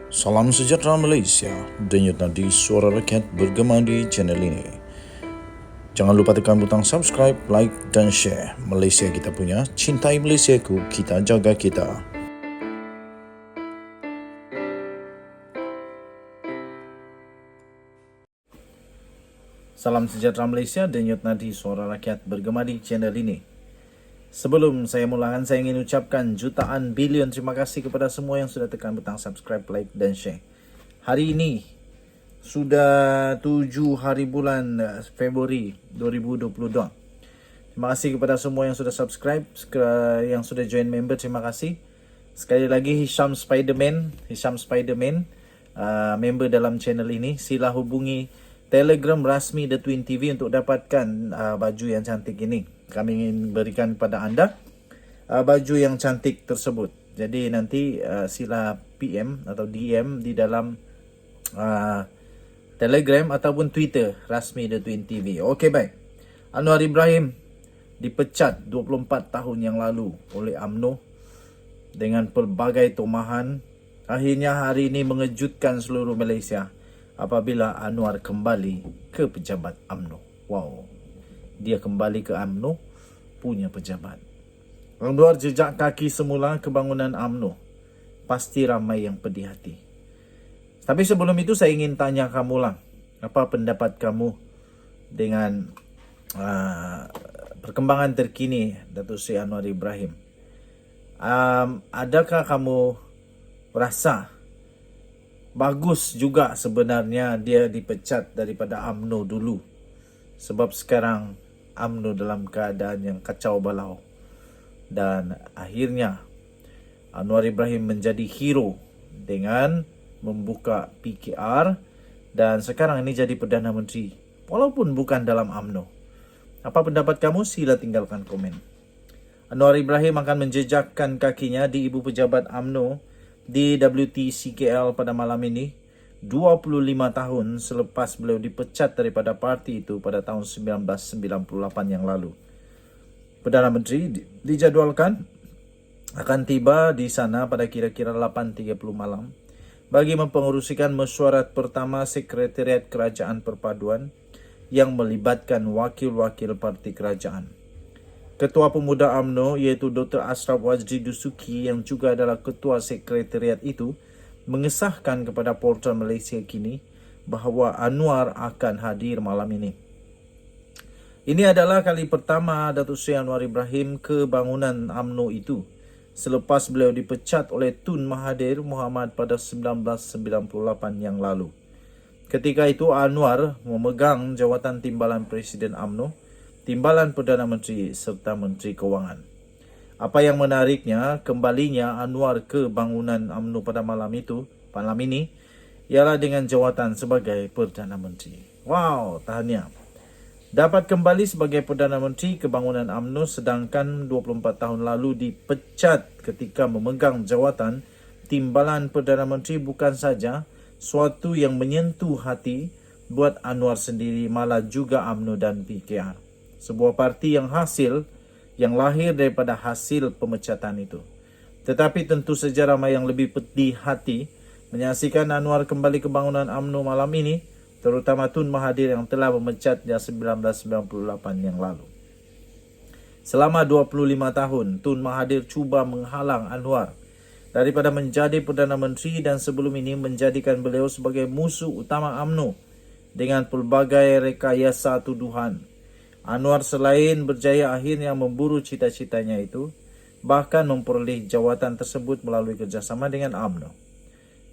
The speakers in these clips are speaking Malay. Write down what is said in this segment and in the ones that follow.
Salam sejahtera Malaysia, denyut nadi suara rakyat bergema di channel ini. Jangan lupa tekan butang subscribe, like dan share. Malaysia kita punya, cintai Malaysiaku, kita jaga kita. Salam sejahtera Malaysia, denyut nadi suara rakyat bergema di channel ini. Sebelum saya mulakan, saya ingin ucapkan jutaan bilion terima kasih kepada semua yang sudah tekan butang subscribe, like dan share. Hari ini sudah 7 hari bulan Februari 2022. Terima kasih kepada semua yang sudah subscribe, yang sudah join member, terima kasih. Sekali lagi Hisham Spiderman, member dalam channel ini. Sila hubungi Telegram rasmi The Twin TV untuk dapatkan baju yang cantik ini. Kami ingin berikan kepada anda baju yang cantik tersebut. Jadi nanti sila PM atau DM di dalam Telegram ataupun Twitter rasmi The Twin TV. Okey, baik. Anwar Ibrahim dipecat 24 tahun yang lalu oleh UMNO dengan pelbagai tomahan. Akhirnya hari ini mengejutkan seluruh Malaysia apabila Anwar kembali ke pejabat UMNO. Wow. Dia kembali ke UMNO punya pejabat. Anwar jejak kaki semula kebangunan UMNO. Pasti ramai yang pedih hati. Tapi sebelum itu saya ingin tanya kamu lah. Apa pendapat kamu dengan perkembangan terkini Datuk Seri Anwar Ibrahim? Adakah kamu rasa bagus juga sebenarnya dia dipecat daripada UMNO dulu? Sebab sekarang UMNO dalam keadaan yang kacau balau. Dan akhirnya Anwar Ibrahim menjadi hero dengan membuka PKR. Dan sekarang ini jadi Perdana Menteri. Walaupun bukan dalam UMNO. Apa pendapat kamu? Sila tinggalkan komen. Anwar Ibrahim akan menjejakkan kakinya di Ibu Pejabat UMNO di WTCKL pada malam ini, 25 tahun selepas beliau dipecat daripada parti itu pada tahun 1998 yang lalu. Perdana Menteri dijadualkan akan tiba di sana pada kira-kira 8.30 malam bagi mempengerusikan mesyuarat pertama Sekretariat Kerajaan Perpaduan yang melibatkan wakil-wakil parti kerajaan. Ketua Pemuda UMNO iaitu Dr. Ashraf Wajdi Dusuki yang juga adalah ketua sekretariat itu mengesahkan kepada portal Malaysia Kini bahawa Anwar akan hadir malam ini. Ini adalah kali pertama Datuk Seri Anwar Ibrahim ke bangunan UMNO itu selepas beliau dipecat oleh Tun Mahathir Mohamad pada 1998 yang lalu. Ketika itu Anwar memegang jawatan Timbalan Presiden UMNO, Timbalan Perdana Menteri serta Menteri Kewangan. Apa yang menariknya, kembalinya Anwar ke bangunan UMNO pada malam ini, ialah dengan jawatan sebagai Perdana Menteri. Wow, tahniah. Dapat kembali sebagai Perdana Menteri ke bangunan UMNO sedangkan 24 tahun lalu dipecat ketika memegang jawatan Timbalan Perdana Menteri bukan saja suatu yang menyentuh hati buat Anwar sendiri, malah juga UMNO dan PKR. Sebuah parti yang lahir daripada hasil pemecatan itu. Tetapi tentu saja ramai yang lebih pedih hati menyaksikan Anwar kembali ke bangunan UMNO malam ini, terutama Tun Mahathir yang telah memecatnya 1998 yang lalu. Selama 25 tahun, Tun Mahathir cuba menghalang Anwar daripada menjadi Perdana Menteri dan sebelum ini menjadikan beliau sebagai musuh utama UMNO dengan pelbagai rekayasa tuduhan. Anwar selain berjaya akhirnya memburu cita-citanya itu, bahkan memperoleh jawatan tersebut melalui kerjasama dengan UMNO.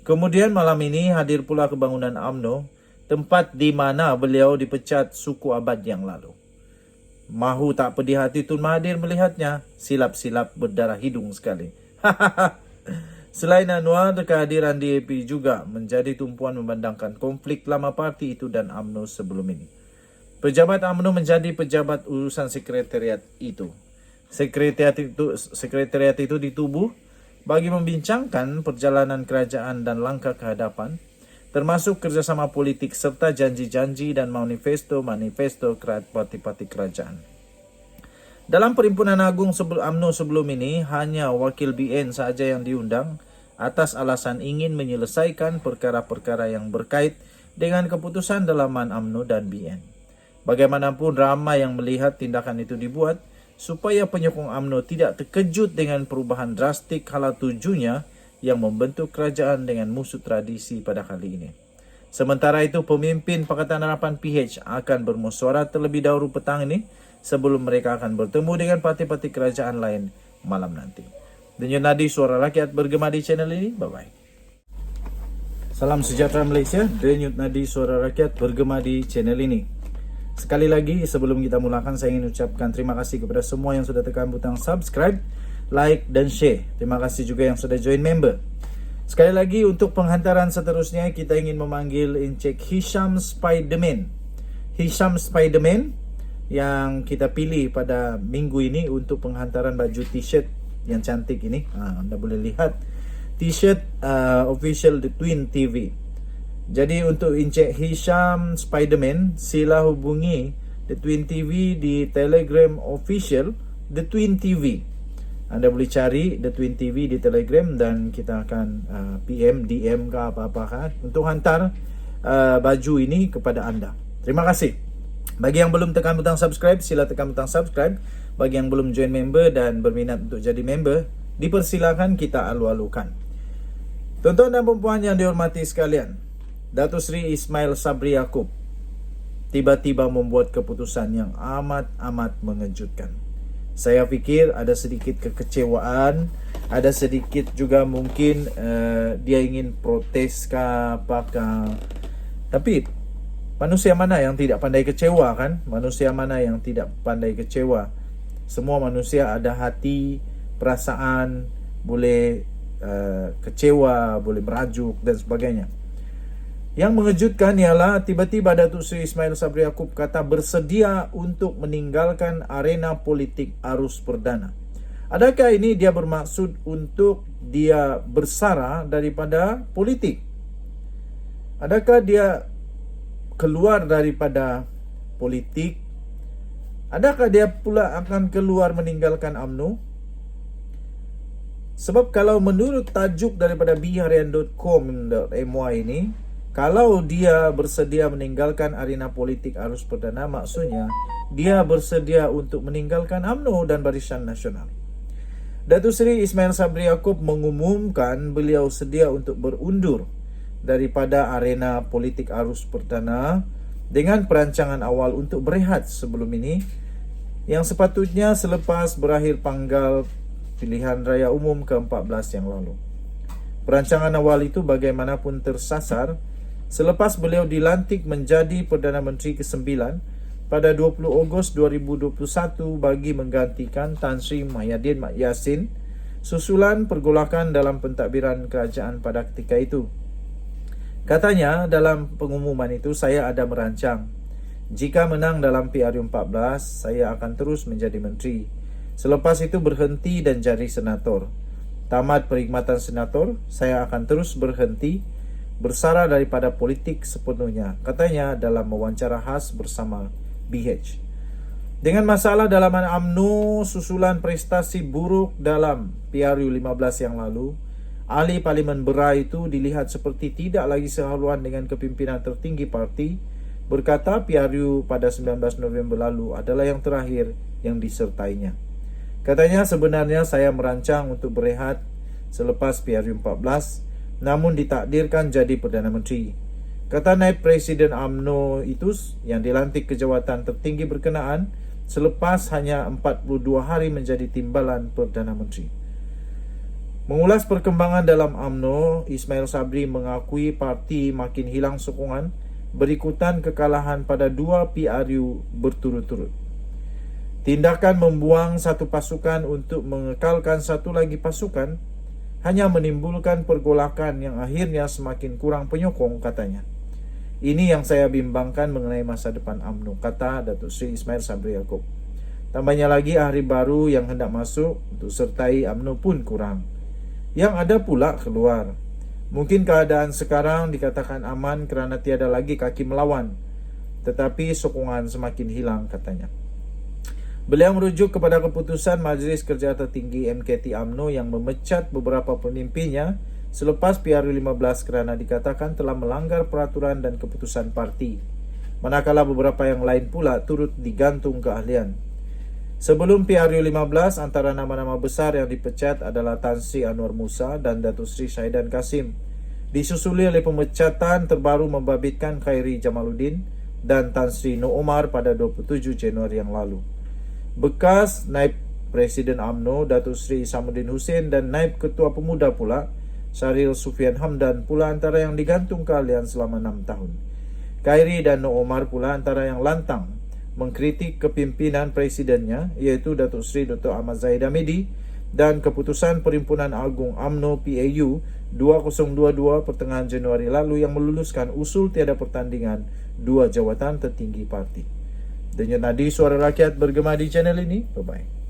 Kemudian malam ini hadir pula ke bangunan UMNO, tempat di mana beliau dipecat suku abad yang lalu. Mahu tak pedih hati Tun Mahathir melihatnya, silap-silap berdarah hidung sekali. Selain Anwar, kehadiran DAP juga menjadi tumpuan memandangkan konflik lama parti itu dan UMNO sebelum ini. Pejabat UMNO menjadi pejabat urusan sekretariat itu. Sekretariat itu ditubuh bagi membincangkan perjalanan kerajaan dan langkah ke hadapan, termasuk kerjasama politik serta janji-janji dan manifesto parti-parti kerajaan. Dalam Perhimpunan Agung UMNO sebelum ini, hanya wakil BN sahaja yang diundang atas alasan ingin menyelesaikan perkara-perkara yang berkait dengan keputusan dalaman UMNO dan BN. Bagaimanapun ramai yang melihat tindakan itu dibuat supaya penyokong UMNO tidak terkejut dengan perubahan drastik hala tujunya yang membentuk kerajaan dengan musuh tradisi pada kali ini. Sementara itu, pemimpin Pakatan Harapan PH akan bermusyawarah terlebih dahulu petang ini sebelum mereka akan bertemu dengan parti-parti kerajaan lain malam nanti. Denyut nadi suara rakyat bergema di channel ini. Bye-bye. Salam sejahtera Malaysia. Denyut nadi suara rakyat bergema di channel ini. Sekali lagi, sebelum kita mulakan, saya ingin ucapkan terima kasih kepada semua yang sudah tekan butang subscribe, like dan share. Terima kasih juga yang sudah join member. Sekali lagi, untuk penghantaran seterusnya, kita ingin memanggil Encik Hisham Spiderman. Hisham Spiderman yang kita pilih pada minggu ini untuk penghantaran baju t-shirt yang cantik ini. Anda boleh lihat t-shirt official The Twin TV. Jadi untuk Encik Hisham Spiderman, sila hubungi The Twin TV di Telegram official The Twin TV. Anda boleh cari The Twin TV di Telegram dan kita akan PM, DM ke apa-apa untuk hantar baju ini kepada anda. Terima kasih. Bagi yang belum tekan butang subscribe, sila tekan butang subscribe. Bagi yang belum join member dan berminat untuk jadi member, dipersilakan, kita alu-alukan. Tuan-tuan dan puan yang dihormati sekalian, Datuk Seri Ismail Sabri Yaakob tiba-tiba membuat keputusan yang amat-amat mengejutkan. Saya fikir ada sedikit kekecewaan, ada sedikit juga mungkin dia ingin protes ke apakah. Tapi manusia mana yang tidak pandai kecewa kan? Manusia mana yang tidak pandai kecewa? Semua manusia ada hati, perasaan, boleh kecewa, boleh merajuk dan sebagainya. Yang mengejutkan ialah tiba-tiba Datuk Seri Ismail Sabri Yaakob kata bersedia untuk meninggalkan arena politik arus perdana. Adakah ini dia bermaksud untuk dia bersara daripada politik? Adakah dia keluar daripada politik? Adakah dia pula akan keluar meninggalkan UMNO? Sebab kalau menurut tajuk daripada bharian.com.my ini, kalau dia bersedia meninggalkan arena politik arus perdana, maksudnya dia bersedia untuk meninggalkan UMNO dan Barisan Nasional. Datuk Seri Ismail Sabri Yaakob mengumumkan beliau sedia untuk berundur daripada arena politik arus perdana dengan perancangan awal untuk berehat sebelum ini, yang sepatutnya selepas berakhir panggal pilihan raya umum ke-14 yang lalu. Perancangan awal itu bagaimanapun tersasar selepas beliau dilantik menjadi Perdana Menteri ke-9 pada 20 Ogos 2021 bagi menggantikan Tan Sri Muhyiddin Yassin susulan pergolakan dalam pentadbiran kerajaan pada ketika itu. Katanya dalam pengumuman itu, saya ada merancang, jika menang dalam PRU14, saya akan terus menjadi menteri. Selepas itu berhenti dan jadi senator. Tamat perkhidmatan senator, saya akan terus berhenti bersara daripada politik sepenuhnya, katanya dalam wawancara khas bersama BH. Dengan masalah dalaman UMNO susulan prestasi buruk dalam PRU 15 yang lalu, ahli Parlimen Berai itu dilihat seperti tidak lagi sehaluan dengan kepimpinan tertinggi parti, berkata PRU pada 19 November lalu adalah yang terakhir yang disertainya. Katanya sebenarnya saya merancang untuk berehat selepas PRU 14, namun ditakdirkan jadi Perdana Menteri. Kata naib Presiden UMNO itu yang dilantik ke jawatan tertinggi berkenaan selepas hanya 42 hari menjadi timbalan Perdana Menteri. Mengulas perkembangan dalam UMNO, Ismail Sabri mengakui parti makin hilang sokongan berikutan kekalahan pada 2 PRU berturut-turut. Tindakan membuang satu pasukan untuk mengekalkan satu lagi pasukan hanya menimbulkan pergolakan yang akhirnya semakin kurang penyokong, katanya. Ini yang saya bimbangkan mengenai masa depan UMNO, kata Datuk Seri Ismail Sabri Yaakob. Tambahnya lagi, ahli baru yang hendak masuk untuk sertai UMNO pun kurang. Yang ada pula keluar. Mungkin keadaan sekarang dikatakan aman kerana tiada lagi kaki melawan, tetapi sokongan semakin hilang, katanya. Beliau merujuk kepada keputusan Majlis Kerja Tertinggi MKT UMNO yang memecat beberapa pemimpinnya selepas PRU15 kerana dikatakan telah melanggar peraturan dan keputusan parti. Manakala beberapa yang lain pula turut digantung keahlian. Sebelum PRU15, antara nama-nama besar yang dipecat adalah Tan Sri Anwar Musa dan Datuk Seri Syahidan Kasim. Disusuli oleh pemecatan terbaru membabitkan Khairi Jamaluddin dan Tan Sri Nur Omar pada 27 Januari yang lalu. Bekas Naib Presiden UMNO Datuk Seri Isamuddin Hussein dan Naib Ketua Pemuda pula Syaril Sufian Hamdan pula antara yang digantung keahlian selama 6 tahun. Khairi dan Nur Omar pula antara yang lantang mengkritik kepimpinan presidennya, iaitu Datuk Seri Dr. Ahmad Zahid Hamidi, dan keputusan Perhimpunan Agung UMNO PAU 2022 pertengahan Januari lalu yang meluluskan usul tiada pertandingan 2 jawatan tertinggi parti. Denyut nadi suara rakyat bergema di channel ini. Bye-bye.